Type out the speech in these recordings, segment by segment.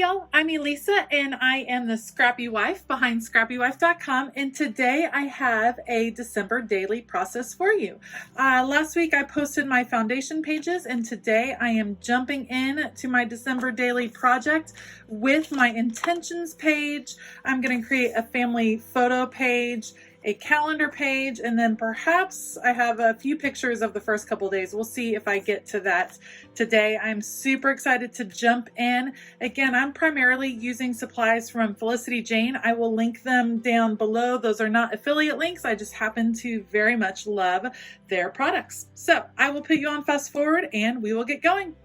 y'all, I'm Elisa and I am the Scrappy Wife behind scrappywife.com, and today I have a December daily process for you. Last week I posted my foundation pages, and today I am jumping in to my December daily project with my intentions page. I'm going to create a family photo page, a calendar page, and then perhaps I have a few pictures of the first couple days. We'll see if I get to that today. I'm super excited to jump in. Again, I'm primarily using supplies from Felicity Jane. I will link them down below. Those are not affiliate links. I just happen to very much love their products. So I will put you on fast forward and we will get going.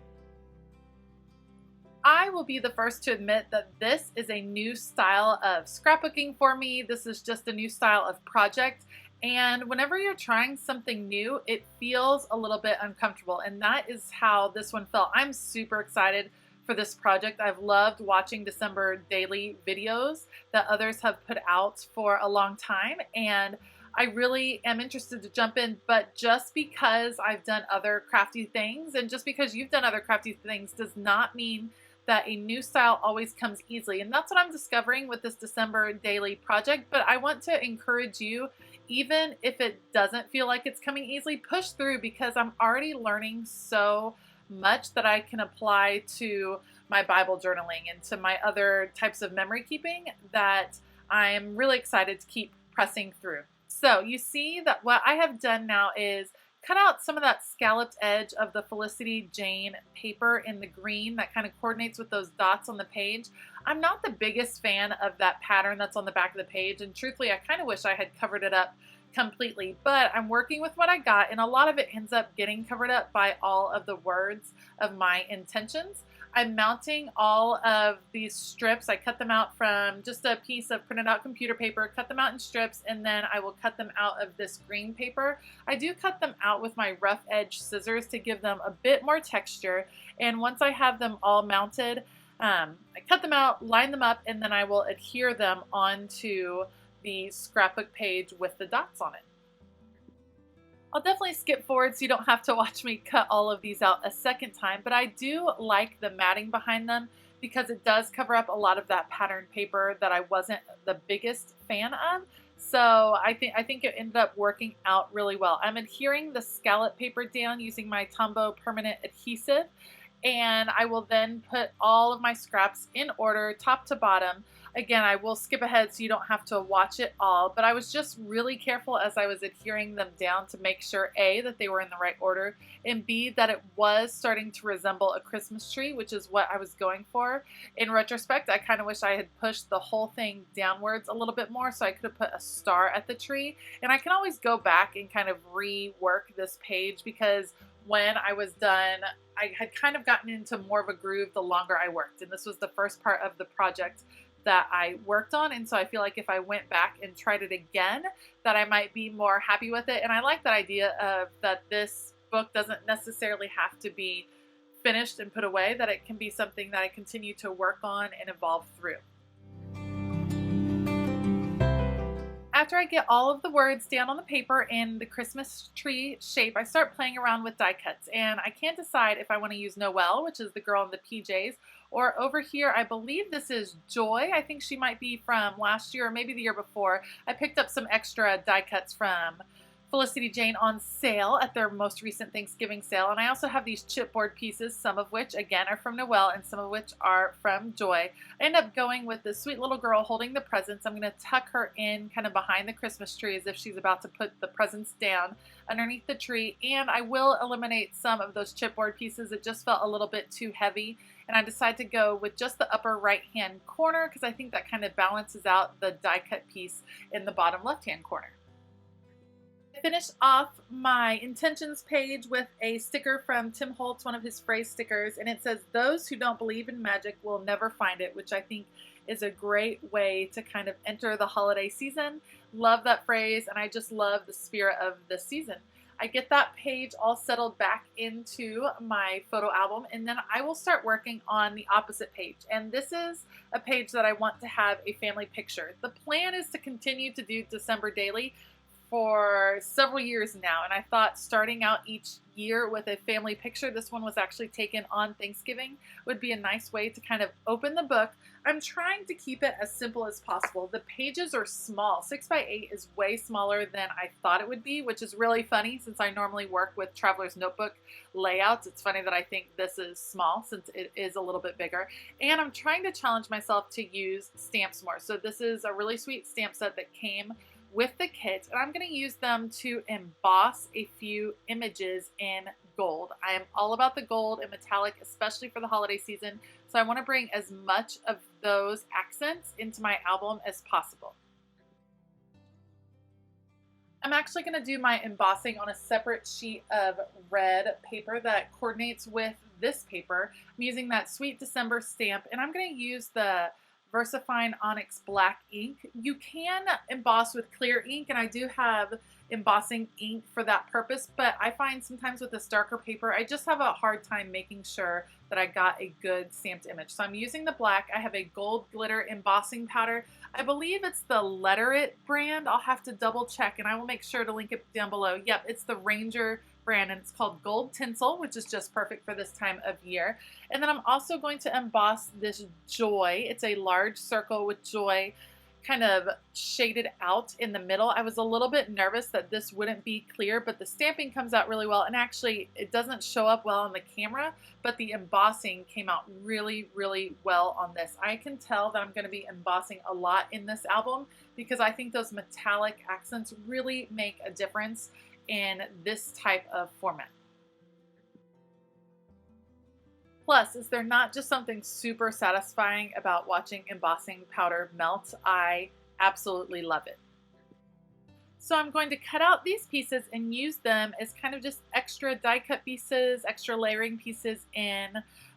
I will be the first to admit that this is a new style of scrapbooking for me. This is just a new style of project. And whenever you're trying something new, it feels a little bit uncomfortable. And that is how this one felt. I'm super excited for this project. I've loved watching December daily videos that others have put out for a long time. And I really am interested to jump in, but just because I've done other crafty things and just because you've done other crafty things does not mean that a new style always comes easily. And that's what I'm discovering with this December daily project. But I want to encourage you, even if it doesn't feel like it's coming easily, push through, because I'm already learning so much that I can apply to my Bible journaling and to my other types of memory keeping that I'm really excited to keep pressing through. So you see that what I have done now is cut out some of that scalloped edge of the Felicity Jane paper in the green that kind of coordinates with those dots on the page. I'm not the biggest fan of that pattern that's on the back of the page, and truthfully I kind of wish I had covered it up completely, but I'm working with what I got, and a lot of it ends up getting covered up by all of the words of my intentions. I'm mounting all of these strips. I cut them out from just a piece of printed out computer paper, cut them out in strips, and then I will cut them out of this green paper. I do cut them out with my rough edge scissors to give them a bit more texture, and once I have them all mounted, I cut them out, line them up, and then I will adhere them onto the scrapbook page with the dots on it. I'll definitely skip forward so you don't have to watch me cut all of these out a second time, but I do like the matting behind them because it does cover up a lot of that pattern paper that I wasn't the biggest fan of. So I think it ended up working out really well. I'm adhering the scallop paper down using my Tombow permanent adhesive, and I will then put all of my scraps in order, top to bottom. Again, I will skip ahead so you don't have to watch it all, but I was just really careful as I was adhering them down to make sure, A, that they were in the right order, and B, that it was starting to resemble a Christmas tree, which is what I was going for. In retrospect, I kind of wish I had pushed the whole thing downwards a little bit more so I could have put a star at the tree. And I can always go back and kind of rework this page, because when I was done, I had kind of gotten into more of a groove the longer I worked. And this was the first part of the project that I worked on, and so I feel like if I went back and tried it again, that I might be more happy with it. And I like that idea of that this book doesn't necessarily have to be finished and put away, that it can be something that I continue to work on and evolve through. After I get all of the words down on the paper in the Christmas tree shape, I start playing around with die cuts, and I can't decide if I want to use Noelle, which is the girl in the PJs, or over here, I believe this is Joy. I think she might be from last year or maybe the year before. I picked up some extra die cuts from Felicity Jane on sale at their most recent Thanksgiving sale. And I also have these chipboard pieces, some of which again are from Noelle and some of which are from Joy. I end up going with this sweet little girl holding the presents. I'm going to tuck her in kind of behind the Christmas tree as if she's about to put the presents down underneath the tree. And I will eliminate some of those chipboard pieces. It just felt a little bit too heavy. And I decided to go with just the upper right hand corner because I think that kind of balances out the die cut piece in the bottom left hand corner. I finished off my intentions page with a sticker from Tim Holtz, one of his phrase stickers, and it says, "Those who don't believe in magic will never find it," which I think is a great way to kind of enter the holiday season. Love that phrase, and I just love the spirit of the season. I get that page all settled back into my photo album, and then I will start working on the opposite page. And this is a page that I want to have a family picture. The plan is to continue to do December daily for several years now, and I thought starting out each year with a family picture, this one was actually taken on Thanksgiving, would be a nice way to kind of open the book. I'm trying to keep it as simple as possible. The pages are small. 6x8 is way smaller than I thought it would be, which is really funny since I normally work with Traveler's Notebook layouts. It's funny that I think this is small since it is a little bit bigger. And I'm trying to challenge myself to use stamps more. So this is a really sweet stamp set that came with the kit, and I'm going to use them to emboss a few images in gold. I am all about the gold and metallic, especially for the holiday season, so I want to bring as much of those accents into my album as possible. I'm actually going to do my embossing on a separate sheet of red paper that coordinates with this paper. I'm using that Sweet December stamp, and I'm going to use the VersaFine Onyx Black ink. You can emboss with clear ink, and I do have embossing ink for that purpose, but I find sometimes with this darker paper, I just have a hard time making sure that I got a good stamped image. So I'm using the black. I have a gold glitter embossing powder. I believe it's the Letter It brand. I'll have to double check, and I will make sure to link it down below. Yep, it's the Ranger brand, and it's called Gold Tinsel, which is just perfect for this time of year. And then I'm also going to emboss this Joy. It's a large circle with Joy kind of shaded out in the middle. I was a little bit nervous that this wouldn't be clear, but the stamping comes out really well, and actually it doesn't show up well on the camera, but the embossing came out really, really well on this. I can tell that I'm going to be embossing a lot in this album because I think those metallic accents really make a difference in this type of format. Plus, is there not just something super satisfying about watching embossing powder melt? I absolutely love it. So I'm going to cut out these pieces and use them as kind of just extra die cut pieces, extra layering pieces in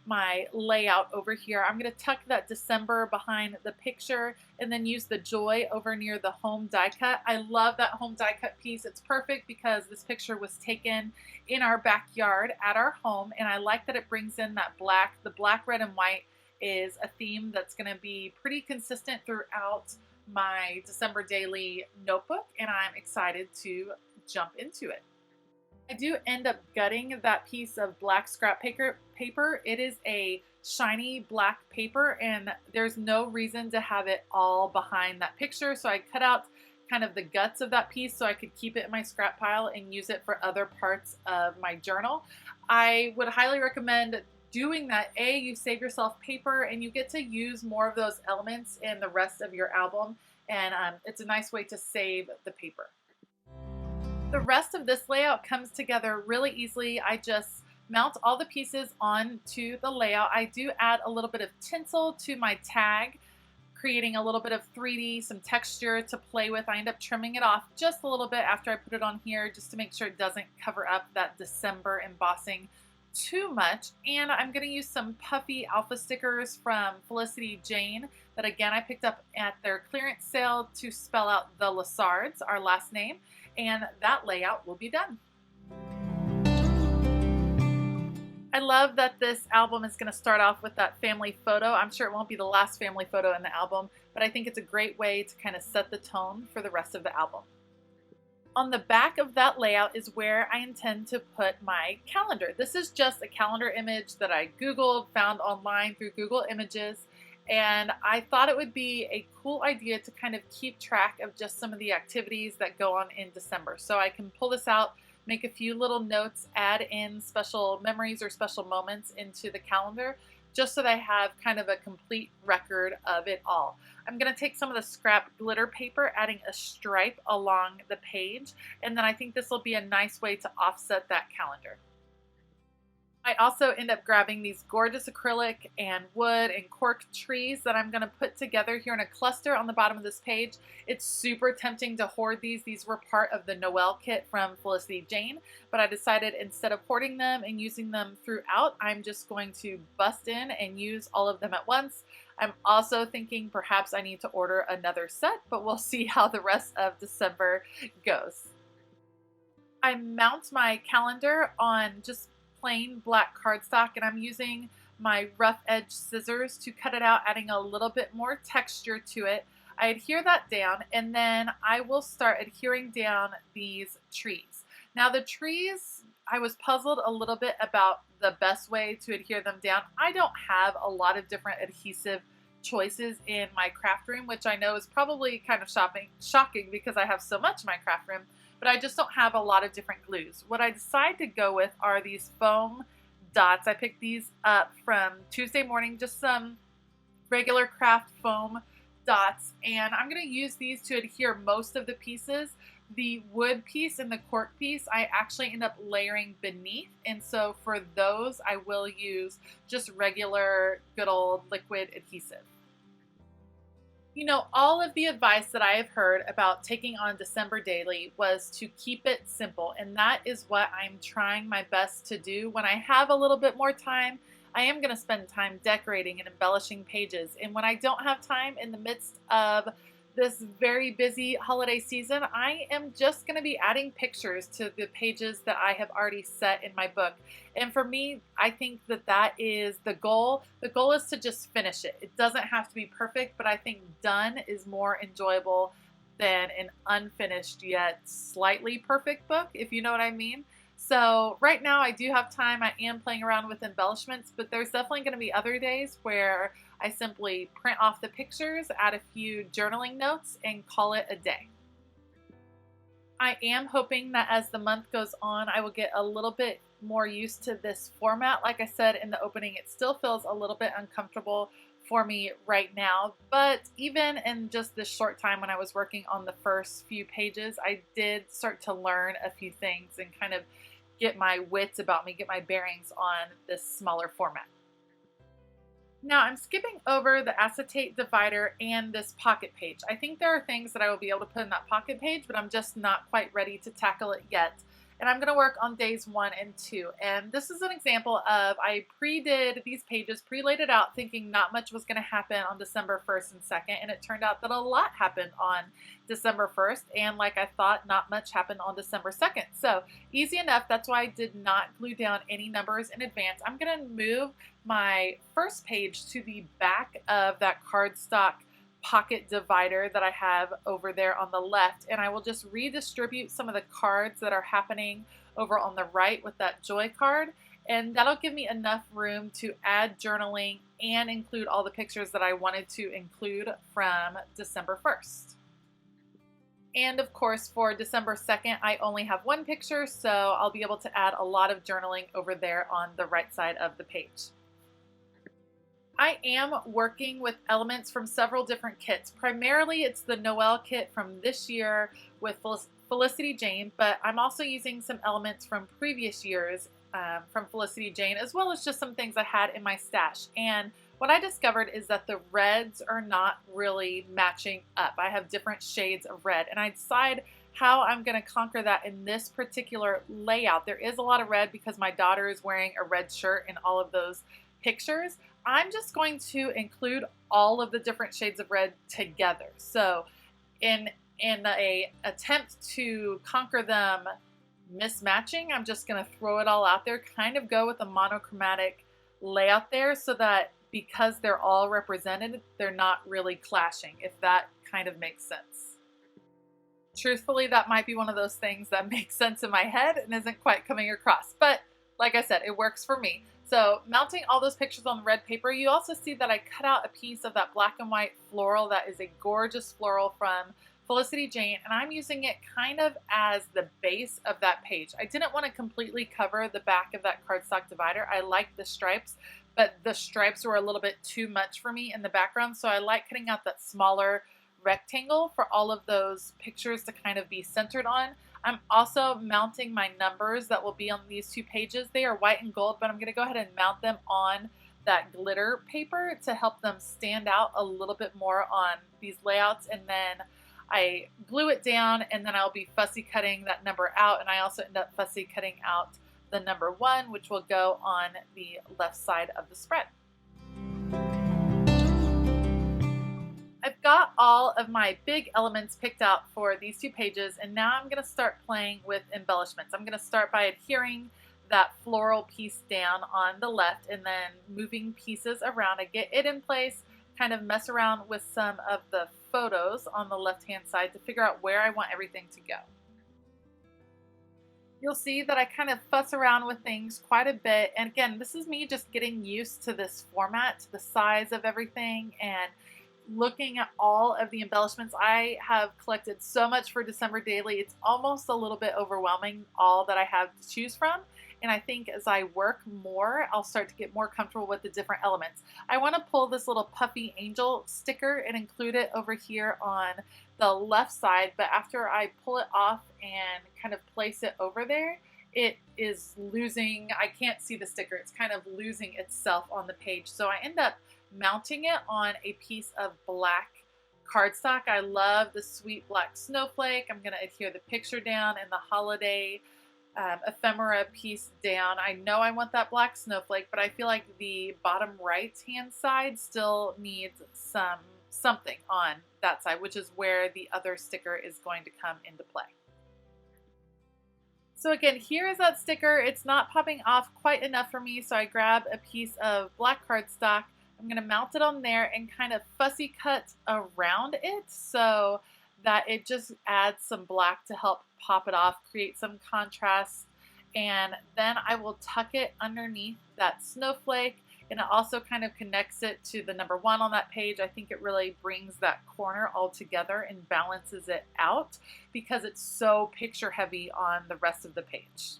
my layout over here. I'm going to tuck that December behind the picture and then use the Joy over near the home die cut. I love that home die cut piece. It's perfect because this picture was taken in our backyard at our home, and I like that it brings in that black. The black, red, and white is a theme that's going to be pretty consistent throughout my December daily notebook, and I'm excited to jump into it. I do end up gutting that piece of black scrap paper. It is a shiny black paper, and there's no reason to have it all behind that picture, so I cut out kind of the guts of that piece so I could keep it in my scrap pile and use it for other parts of my journal. I would highly recommend doing that. You save yourself paper, and you get to use more of those elements in the rest of your album, and it's a nice way to save the paper. The rest of this layout comes together really easily. I just mount all the pieces onto the layout. I do add a little bit of tinsel to my tag, creating a little bit of 3D, some texture to play with. I end up trimming it off just a little bit after I put it on here just to make sure it doesn't cover up that December embossing too much. And I'm going to use some puffy alpha stickers from Felicity Jane that again I picked up at their clearance sale to spell out the Lassards, our last name, and that layout will be done. I love that this album is going to start off with that family photo. I'm sure it won't be the last family photo in the album, but I think it's a great way to kind of set the tone for the rest of the album. On the back of that layout is where I intend to put my calendar. This is just a calendar image that I Googled, found online through Google Images, and I thought it would be a cool idea to kind of keep track of just some of the activities that go on in December. So I can pull this out, make a few little notes, add in special memories or special moments into the calendar, just so that I have kind of a complete record of it all. I'm going to take some of the scrap glitter paper, adding a stripe along the page, and then I think this will be a nice way to offset that calendar. I also end up grabbing these gorgeous acrylic and wood and cork trees that I'm going to put together here in a cluster on the bottom of this page. It's super tempting to hoard these. These were part of the Noel kit from Felicity Jane, but I decided instead of hoarding them and using them throughout, I'm just going to bust in and use all of them at once. I'm also thinking perhaps I need to order another set, but we'll see how the rest of December goes. I mount my calendar on just plain black cardstock, and I'm using my rough edge scissors to cut it out, adding a little bit more texture to it. I adhere that down, and then I will start adhering down these trees. Now the trees, I was puzzled a little bit about the best way to adhere them down. I don't have a lot of different adhesive choices in my craft room, which I know is probably kind of shocking because I have so much in my craft room, but I just don't have a lot of different glues. What I decided to go with are these foam dots. I picked these up from Tuesday Morning, just some regular craft foam dots, and I'm going to use these to adhere most of the pieces. The wood piece and the cork piece I actually end up layering beneath, and so for those I will use just regular good old liquid adhesive. You know, all of the advice that I have heard about taking on December daily was to keep it simple, and that is what I'm trying my best to do. When I have a little bit more time, I am going to spend time decorating and embellishing pages, and when I don't have time in the midst of this very busy holiday season, I am just going to be adding pictures to the pages that I have already set in my book. And for me, I think that that is the goal. The goal is to just finish it. It doesn't have to be perfect, but I think done is more enjoyable than an unfinished yet slightly perfect book, if you know what I mean. So right now I do have time. I am playing around with embellishments, but there's definitely going to be other days where I simply print off the pictures, add a few journaling notes, and call it a day. I am hoping that as the month goes on, I will get a little bit more used to this format. Like I said in the opening, it still feels a little bit uncomfortable for me right now, but even in just this short time when I was working on the first few pages, I did start to learn a few things and kind of get my wits about me, get my bearings on this smaller format. Now I'm skipping over the acetate divider and this pocket page. I think there are things that I will be able to put in that pocket page, but I'm just not quite ready to tackle it yet. And I'm going to work on days 1 and 2. And this is an example of I pre-did these pages, pre-laid it out thinking not much was going to happen on December 1st and 2nd. And it turned out that a lot happened on December 1st. And like I thought, not much happened on December 2nd. So easy enough. That's why I did not glue down any numbers in advance. I'm going to move my first page to the back of that cardstock pocket divider that I have over there on the left, and I will just redistribute some of the cards that are happening over on the right with that joy card, and that'll give me enough room to add journaling and include all the pictures that I wanted to include from December 1st. And of course for December 2nd I only have one picture, so I'll be able to add a lot of journaling over there on the right side of the page. I am working with elements from several different kits. Primarily it's the Noel kit from this year with Felicity Jane, but I'm also using some elements from previous years from Felicity Jane, as well as just some things I had in my stash. And what I discovered is that the reds are not really matching up. I have different shades of red, and I decide how I'm going to conquer that in this particular layout. There is a lot of red because my daughter is wearing a red shirt in all of those pictures. I'm just going to include all of the different shades of red together. So in a attempt to conquer them mismatching, I'm just going to throw it all out there, kind of go with a monochromatic layout there so that because they're all represented, they're not really clashing, if that kind of makes sense. Truthfully, that might be one of those things that makes sense in my head and isn't quite coming across. But like I said, it works for me. So mounting all those pictures on the red paper, you also see that I cut out a piece of that black and white floral that is a gorgeous floral from Felicity Jane, and I'm using it kind of as the base of that page. I didn't want to completely cover the back of that cardstock divider. I like the stripes, but the stripes were a little bit too much for me in the background, so I like cutting out that smaller rectangle for all of those pictures to kind of be centered on. I'm also mounting my numbers that will be on these two pages. They are white and gold, but I'm going to go ahead and mount them on that glitter paper to help them stand out a little bit more on these layouts. And then I glue it down, and then I'll be fussy cutting that number out, and I also end up fussy cutting out the number 1, which will go on the left side of the spread. I've got all of my big elements picked out for these two pages, and now I'm going to start playing with embellishments. I'm going to start by adhering that floral piece down on the left and then moving pieces around. I get it in place, kind of mess around with some of the photos on the left-hand side to figure out where I want everything to go. You'll see that I kind of fuss around with things quite a bit. And again, this is me just getting used to this format, to the size of everything, and looking at all of the embellishments. I have collected so much for December Daily. It's almost a little bit overwhelming, all that I have to choose from. And I think as I work more, I'll start to get more comfortable with the different elements. I want to pull this little puffy angel sticker and include it over here on the left side, but after I pull it off and kind of place it over there, it is losing, I can't see the sticker, it's kind of losing itself on the page. So I end up mounting it on a piece of black cardstock. I love the sweet black snowflake. I'm going to adhere the picture down and the holiday ephemera piece down. I know I want that black snowflake, but I feel like the bottom right hand side still needs something on that side, which is where the other sticker is going to come into play. So again, here is that sticker. It's not popping off quite enough for me, so I grab a piece of black cardstock. I'm going to mount it on there and kind of fussy cut around it so that it just adds some black to help pop it off, create some contrast. And then I will tuck it underneath that snowflake, and it also kind of connects it to the number 1 on that page. I think it really brings that corner all together and balances it out because it's so picture heavy on the rest of the page.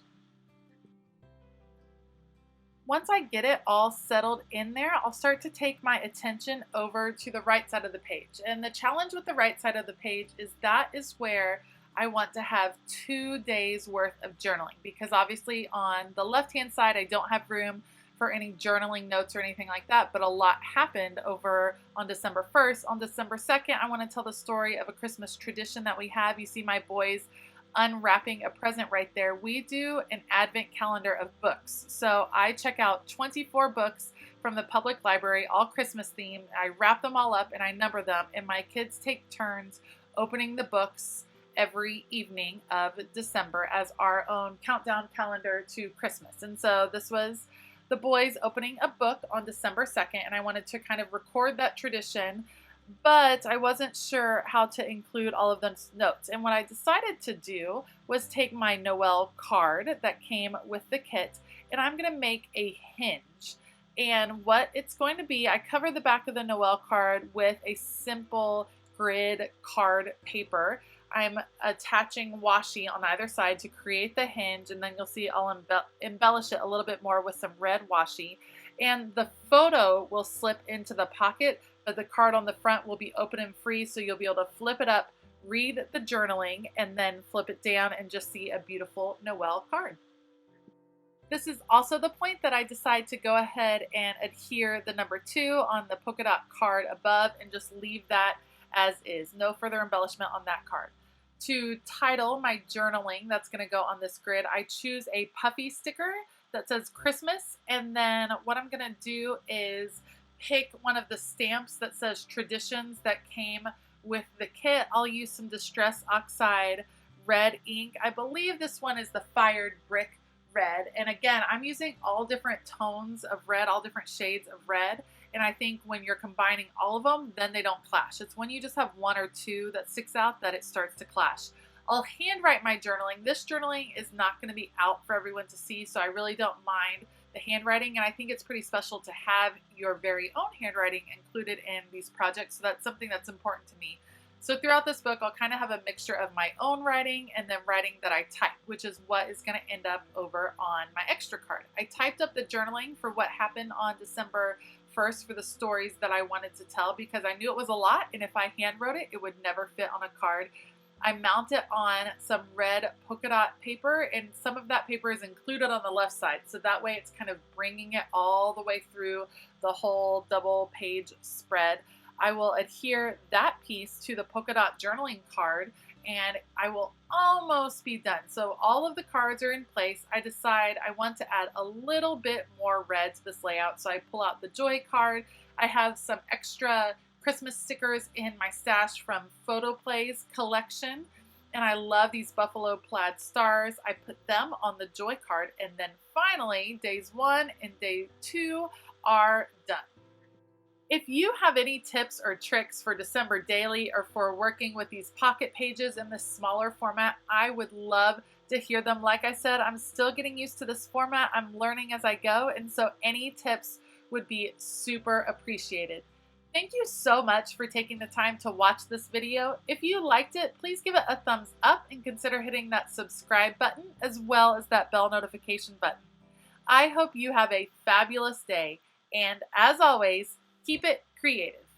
Once I get it all settled in there, I'll start to take my attention over to the right side of the page. And the challenge with the right side of the page is that is where I want to have 2 days worth of journaling, because obviously on the left-hand side, I don't have room for any journaling notes or anything like that, but a lot happened over on December 1st. On December 2nd, I want to tell the story of a Christmas tradition that we have. You see my boys unwrapping a present right there. We do an advent calendar of books. So I check out 24 books from the public library, all Christmas themed. I wrap them all up and I number them, and my kids take turns opening the books every evening of December as our own countdown calendar to Christmas. And so this was the boys opening a book on December 2nd, and I wanted to kind of record that tradition, but I wasn't sure how to include all of those notes. And what I decided to do was take my Noel card that came with the kit, and I'm going to make a hinge. And what it's going to be, I cover the back of the Noel card with a simple grid card paper. I'm attaching washi on either side to create the hinge, and then you'll see I'll embellish it a little bit more with some red washi. And the photo will slip into the pocket, but the card on the front will be open and free, so you'll be able to flip it up, read the journaling, and then flip it down and just see a beautiful Noel card. This is also the point that I decide to go ahead and adhere the number 2 on the polka dot card above and just leave that as is. No further embellishment on that card. To title my journaling that's going to go on this grid, I choose a puffy sticker that says Christmas, and then what I'm going to do is pick one of the stamps that says traditions that came with the kit. I'll use some Distress Oxide red ink. I believe this one is the Fired Brick red, and again, I'm using all different tones of red, all different shades of red. And I think when you're combining all of them, then they don't clash. It's when you just have 1 or 2 that sticks out that it starts to clash. I'll handwrite my journaling. This journaling is not going to be out for everyone to see, so I really don't mind the handwriting. And I think it's pretty special to have your very own handwriting included in these projects. So that's something that's important to me. So throughout this book, I'll kind of have a mixture of my own writing and then writing that I type, which is what is going to end up over on my extra card. I typed up the journaling for what happened on December 1st for the stories that I wanted to tell, because I knew it was a lot, and if I hand wrote it, it would never fit on a card. I mount it on some red polka dot paper, and some of that paper is included on the left side, so that way it's kind of bringing it all the way through the whole double page spread. I will adhere that piece to the polka dot journaling card, and I will almost be done. So all of the cards are in place. I decide I want to add a little bit more red to this layout, so I pull out the Joy card. I have some extra Christmas stickers in my stash from Photoplay's collection, and I love these buffalo plaid stars. I put them on the Joy card, and then finally days 1 and day 2 are done. If you have any tips or tricks for December daily or for working with these pocket pages in this smaller format, I would love to hear them. Like I said, I'm still getting used to this format. I'm learning as I go, and so any tips would be super appreciated. Thank you so much for taking the time to watch this video. If you liked it, please give it a thumbs up and consider hitting that subscribe button as well as that bell notification button. I hope you have a fabulous day, and as always, keep it creative.